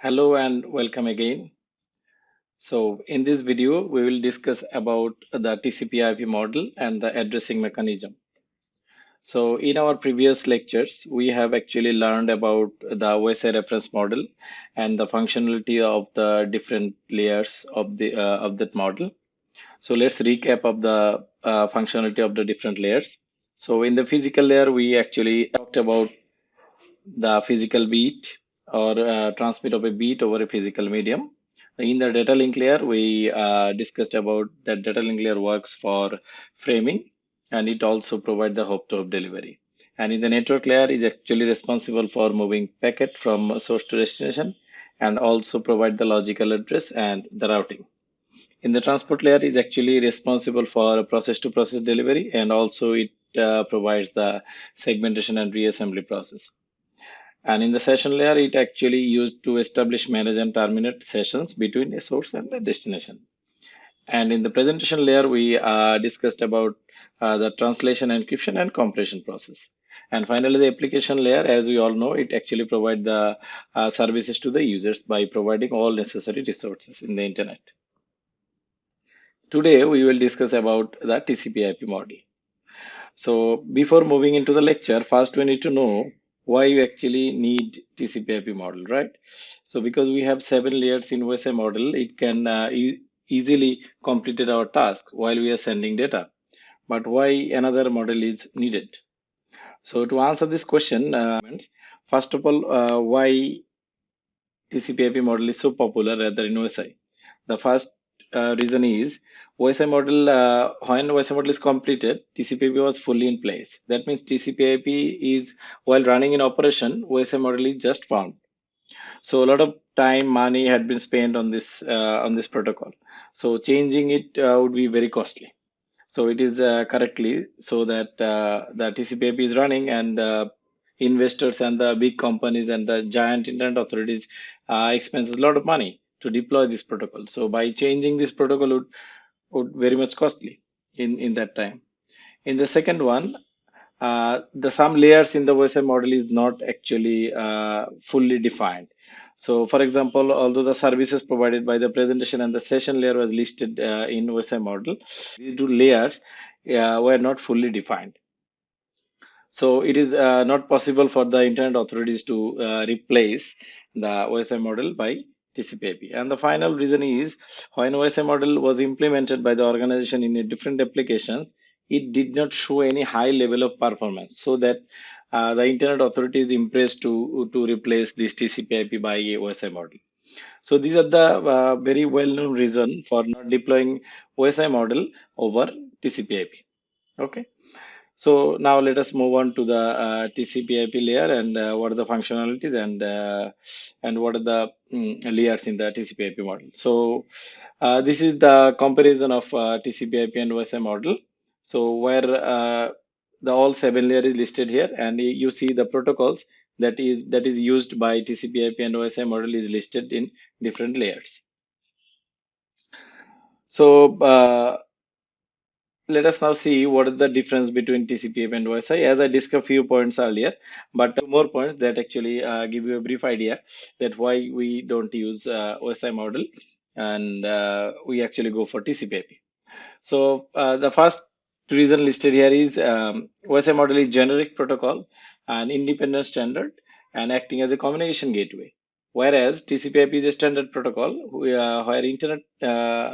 Hello and welcome again. So in this video, we will discuss about the TCP/IP model and the addressing mechanism. So in our previous lectures, we have actually learned about the OSI reference model and the functionality of the different layers of that model. So let's recap of the functionality of the different layers. So in the physical layer, we actually talked about the physical beat or transmit of a beat over a physical medium. In the data link layer, we discussed about that data link layer works for framing and it also provides the hop-to-hop delivery. And in the network layer is actually responsible for moving packet from source to destination and also provide the logical address and the routing. In the transport layer is actually responsible for process to process delivery and also it provides the segmentation and reassembly process. And in the session layer, it actually used to establish, manage, and terminate sessions between a source and a destination. And in the presentation layer, we discussed about the translation, encryption, and compression process. And finally, the application layer, as we all know, it actually provides the services to the users by providing all necessary resources in the internet. Today, we will discuss about the TCP/IP model. So before moving into the lecture, first we need to know why you actually need TCP/IP model, right? So because we have 7 layers in OSI model, it can easily completed our task while we are sending data. But why another model is needed? So to answer this question, first of all, why TCP/IP model is so popular rather in OSI? The first reason is OSI model, when OSI model is completed, TCP/IP was fully in place. That means TCP/IP is while running in operation, OSI model is just found. So a lot of time, money had been spent on this protocol. So changing it would be very costly. So it is correctly so that the TCP/IP is running and investors and the big companies and the giant internet authorities expenses a lot of money to deploy this protocol. So by changing this protocol would very much costly in that time. In the second one, the some layers in the OSI model is not actually fully defined. So, for example, although the services provided by the presentation and the session layer was listed in OSI model, these two layers were not fully defined. So, it is not possible for the internet authorities to replace the OSI model by TCP/IP. And the final reason is when OSI model was implemented by the organization in a different applications, it did not show any high level of performance, so that the internet authority is impressed to replace this TCP/IP by a OSI model. So these are the very well-known reason for not deploying OSI model over TCP/IP. Okay. So now let us move on to the TCP/IP layer and what are the functionalities and what are the layers in the TCP/IP model. So this is the comparison of TCP/IP and OSI model. So where the all 7 layer is listed here, and you see the protocols that is used by TCP/IP and OSI model is listed in different layers. So let us now see what is the difference between TCP/IP and OSI. As I discussed a few points earlier, but two more points that actually give you a brief idea that why we don't use OSI model and we actually go for TCP/IP. So the first reason listed here is OSI model is generic protocol and independent standard and acting as a communication gateway. Whereas TCP/IP is a standard protocol where internet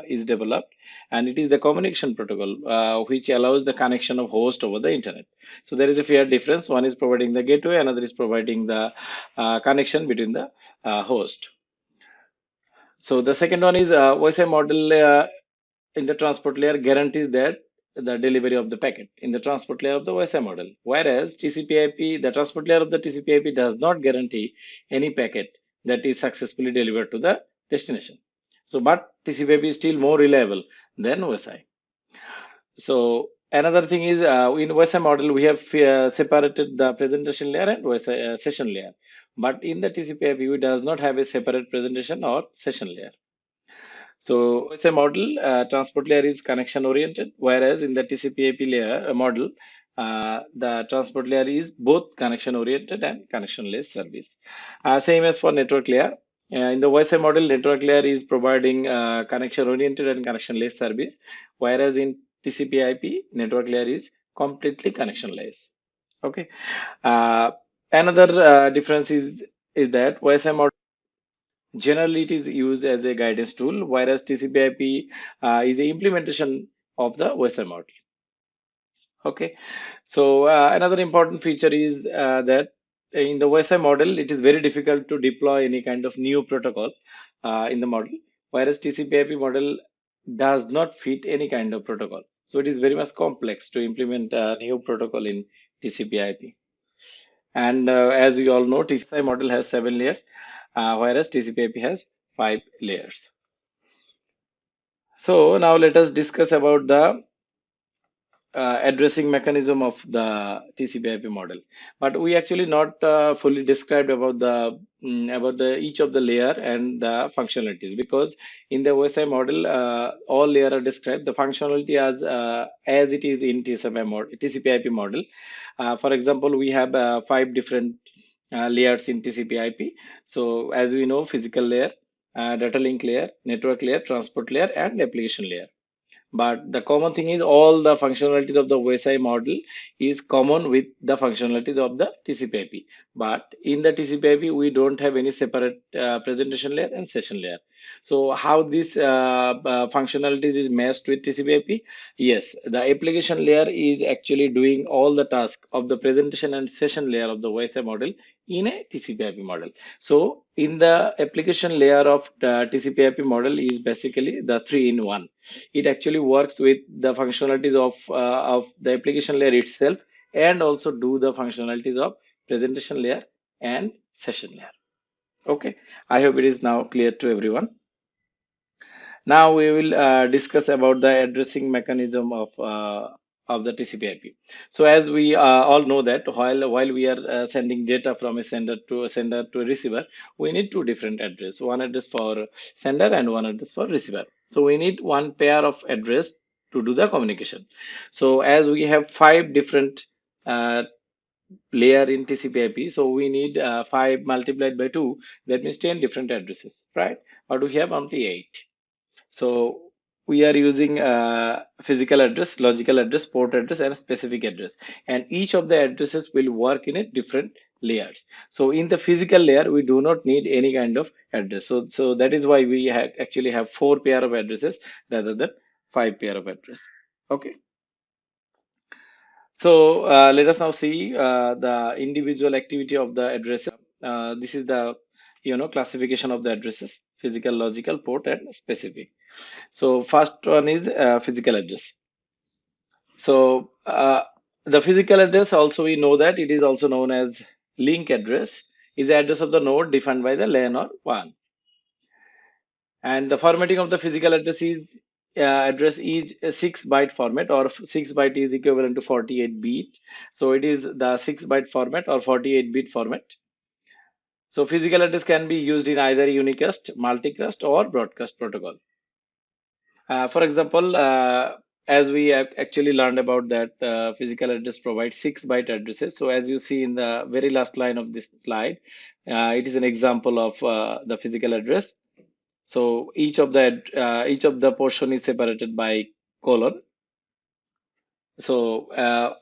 is developed and it is the communication protocol which allows the connection of host over the internet. So there is a fair difference. One is providing the gateway, another is providing the connection between the host. So the second one is OSI model in the transport layer guarantees that the delivery of the packet in the transport layer of the OSI model. Whereas TCP/IP, the transport layer of the TCP/IP does not guarantee any packet that is successfully delivered to the destination. So, but TCP/IP is still more reliable than OSI. So another thing is in OSI model we have separated the presentation layer and OSI session layer. But in the TCP/IP, we does not have a separate presentation or session layer. So OSI model, transport layer is connection oriented, whereas in the TCP/IP layer model, the transport layer is both connection oriented and connectionless service. Same as for network layer. In the OSI model, network layer is providing connection-oriented and connection-less service, whereas in TCP/IP, network layer is completely connection-less. Okay. Uh, Another difference is that OSI model generally it is used as a guidance tool, whereas TCP/IP is a implementation of the OSI model. Okay. So another important feature is that in the OSI model, it is very difficult to deploy any kind of new protocol in the model, whereas TCP/IP model does not fit any kind of protocol. So it is very much complex to implement a new protocol in TCP/IP. And as you all know, TCP model has 7 layers, whereas TCP/IP has 5 layers. So now let us discuss about the addressing mechanism of the TCP/IP model, but we actually not fully described about the each of the layer and the functionalities, because in the OSI model all layer are described the functionality as it is in TCP/IP model. For example, we have 5 different layers in TCP/IP. So as we know, physical layer, data link layer, network layer, transport layer, and application layer. But the common thing is all the functionalities of the OSI model is common with the functionalities of the TCP/IP. But in the TCP/IP, we don't have any separate presentation layer and session layer. So how this functionalities is meshed with TCP/IP? Yes, the application layer is actually doing all the tasks of the presentation and session layer of the OSI model in a TCP/IP model. So in the application layer of the TCP/IP model is basically the three-in-one. It actually works with the functionalities of the application layer itself, and also do the functionalities of presentation layer and session layer. Okay, I hope it is now clear to everyone. Now we will discuss about the addressing mechanism of the TCP/IP. So as we all know that while we are sending data from a sender to a receiver, we need two different address. One address for sender and one address for receiver. So we need one pair of address to do the communication. So as we have 5 different uh, layer in TCP/IP, so we need 5 multiplied by 2. That means 10 different addresses, right? But we have only 8. So we are using physical address, logical address, port address, and specific address. And each of the addresses will work in a different layers. So in the physical layer, we do not need any kind of address. So that is why we actually have 4 pair of addresses rather than 5 pair of address. Okay. So let us now see the individual activity of the addresses. This is the classification of the addresses: physical, logical, port, and specific. So first one is physical address. So the physical address, also we know that it is also known as link address, is the address of the node defined by the LAN or WAN. And the formatting of the physical address is a 6 byte format, or 6 byte is equivalent to 48 bit. So it is the 6 byte format or 48-bit format. So physical address can be used in either unicast, multicast, or broadcast protocol. For example, as we have actually learned about that physical address provides 6 byte addresses. So as you see in the very last line of this slide, it is an example of the physical address. So each of the portion is separated by colon. So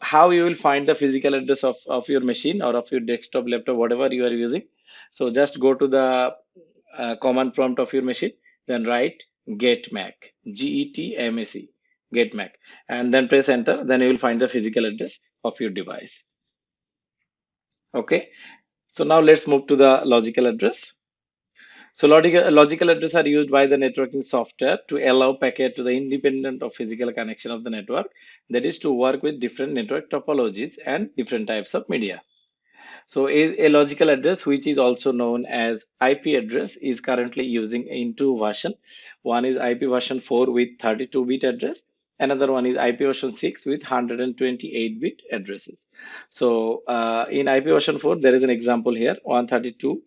how you will find the physical address of your machine or of your desktop, laptop, whatever you are using. So just go to the command prompt of your machine, then write getmac, GETMAC, getmac, and then press enter. Then you will find the physical address of your device. Okay. So now let's move to the logical address. So logical address are used by the networking software to allow packet to the independent of physical connection of the network. That is to work with different network topologies and different types of media. So a logical address, which is also known as IP address, is currently using in two versions. One is IP version 4 with 32-bit address. Another one is IP version 6 with 128-bit addresses. So in IP version 4, there is an example here, 132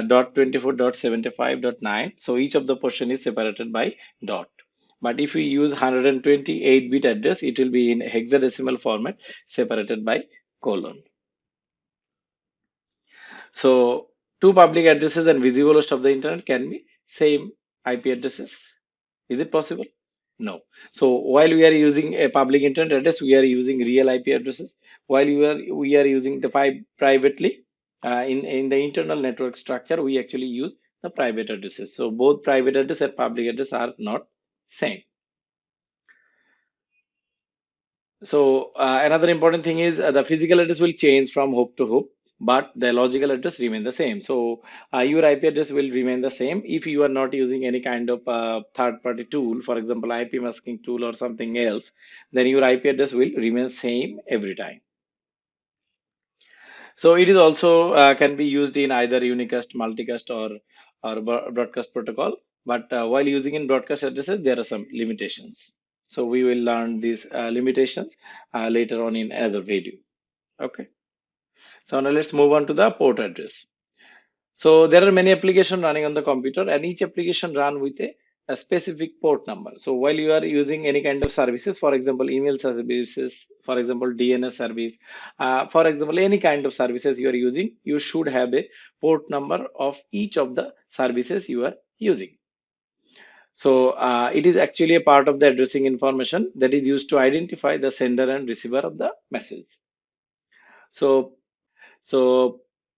dot 24.75.9. So each of the portion is separated by dot. But if we use 128-bit address, it will be in hexadecimal format separated by colon. So two public addresses and visible host of the internet can be same IP addresses? Is it possible? No. So while we are using a public internet address, we are using real IP addresses. While we are using the privately in the internal network structure, we actually use the private addresses. So both private address and public address are not same. So another important thing is the physical address will change from hoop to hoop, but the logical address remain the same. So your IP address will remain the same if you are not using any kind of third-party tool, for example, IP masking tool or something else, then your IP address will remain same every time. So it is also can be used in either unicast, multicast, or broadcast protocol. But while using in broadcast addresses, there are some limitations. So we will learn these limitations later on in another video. Okay. So now let's move on to the port address. So there are many applications running on the computer, and each application run with a specific port number. So while you are using any kind of services, for example, email services, for example, DNS service, for example, any kind of services you are using, you should have a port number of each of the services you are using. So it is actually a part of the addressing information that is used to identify the sender and receiver of the message. So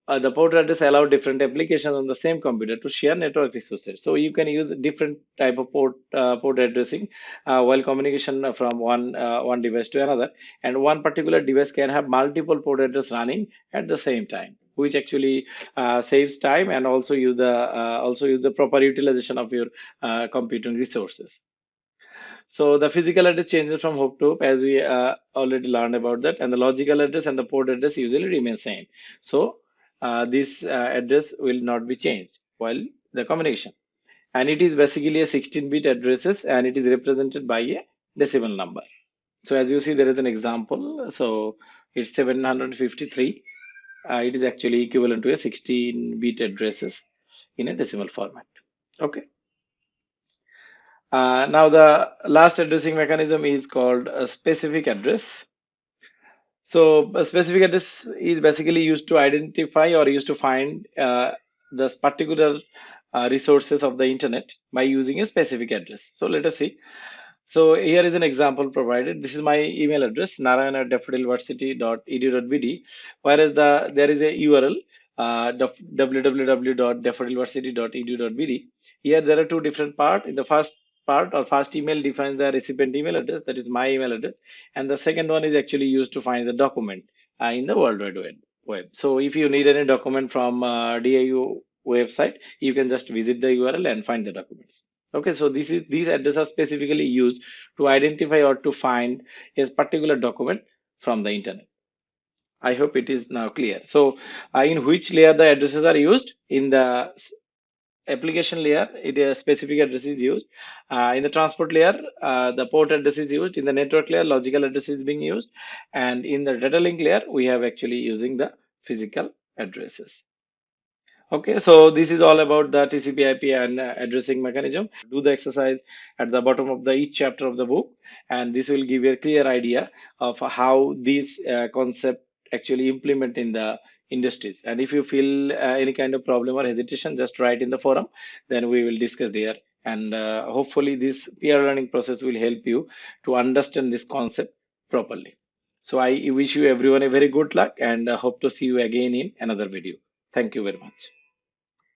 the port address allow different applications on the same computer to share network resources. So you can use different type of port addressing while communication from one device to another. And one particular device can have multiple port address running at the same time, which actually saves time and also use the proper utilization of your computing resources. So the physical address changes from hoop to hoop, as we already learned about that, and the logical address and the port address usually remain same. So this address will not be changed while the communication. And it is basically a 16-bit addresses, and it is represented by a decimal number. So as you see, there is an example. So it's 753. It is actually equivalent to a 16-bit addresses in a decimal format. Okay. Now the last addressing mechanism is called a specific address. So a specific address is basically used to identify or used to find this particular resources of the internet by using a specific address. So let us see. So here is an example provided. This is my email address, narayan@daffodilvarsity.edu.bd, whereas there is a URL, www.daffodilvarsity.edu.bd. Here there are two different parts. In the first part or first email defines the recipient email address, that is my email address, and the second one is actually used to find the document in the World Wide Web. So if you need any document from DIU website, you can just visit the URL and find the documents. Okay, so these addresses are specifically used to identify or to find a particular document from the internet. I hope it is now clear. So in which layer the addresses are used? In the application layer, it is specific address is used. In the transport layer, the port address is used. In the network layer, logical address is being used. And in the data link layer, we have actually using the physical addresses. Okay, so this is all about the TCP/IP and addressing mechanism. Do the exercise at the bottom of the each chapter of the book, and this will give you a clear idea of how these concept actually implement in the industries. And if you feel any kind of problem or hesitation, just write in the forum, then we will discuss there. And hopefully this peer learning process will help you to understand this concept properly. So I wish you everyone a very good luck and hope to see you again in another video. Thank you very much.